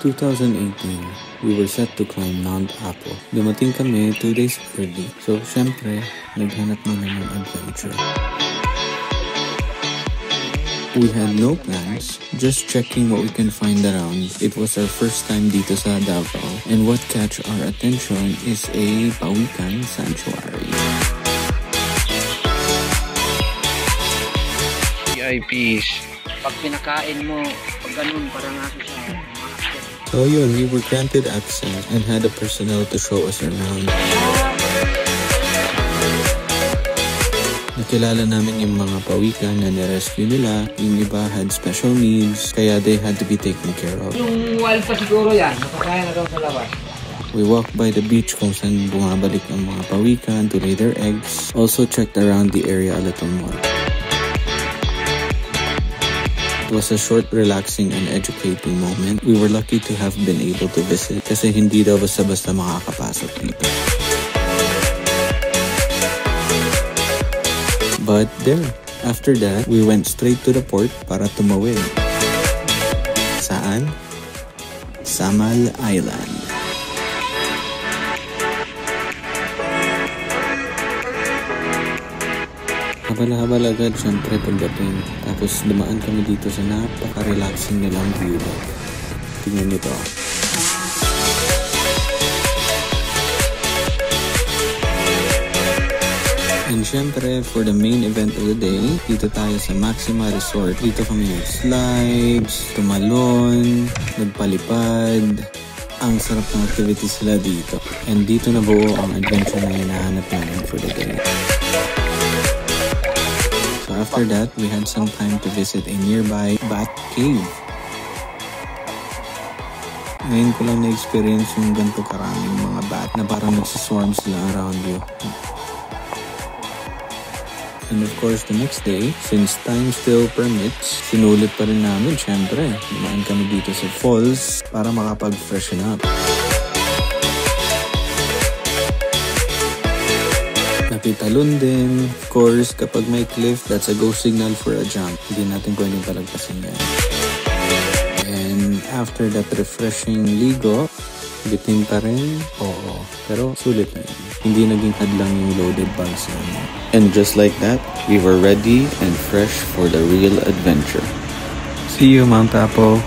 2018, we were set to climb Mount Apo. Dumating kami 2 days early. So, syempre, naghanap na ng adventure. We had no plans, just checking what we can find around. It was our first time dito sa Davao, and what catch our attention is a Pawikan sanctuary. VIPs. Pag pinakain mo, pag ganun, parang aso siya. So yun, we were granted access and had a personnel to show us around. Nakilala namin yung mga pawikan na nirescue nila. Yung iba had special needs, kaya they had to be taken care of. Yung wild pa siguro yan, nakakaya na daw sa labas. We walked by the beach kung saan bumabalik ang mga pawikan to lay their eggs. Also checked around the area a little more. It was a short, relaxing, and educating moment. We were lucky to have been able to visit kasi hindi daw basta-basta makakapasok dito. But there, after that, we went straight to the port para tumawid. Saan? Samal Island. Habal-habal agad syempre pagdating. Tapos dumaan kami dito sa napaka-relaxing nilang view deck. Tingnan nito. And syempre, for the main event of the day, dito tayo sa Maxima Resort. Dito kami nag-slides, tumalon, nagpalipad. Ang sarap ng activities sila dito. And dito na buo ang adventure na hinahanap namin for the day. So after that, we had some time to visit a nearby bat cave. Ngayon ko lang na-experience yung ganito karaming mga bat na parang nagsaswarm sila around you. And of course, the next day, since time still permits, sinulit pa rin namin, syempre. Dumaan kami dito sa falls para makapag-freshen up. Nakitalon din. Of course, kapag may cliff, that's a go signal for a jump. Hindi natin pwedeng palagpasin yan. And after that refreshing ligo, bitin pa rin. Oo, pero sulit na yun. Hindi naging hadlang yung loaded bags namin. And just like that, we were ready and fresh for the real adventure. See you, Mount Apo!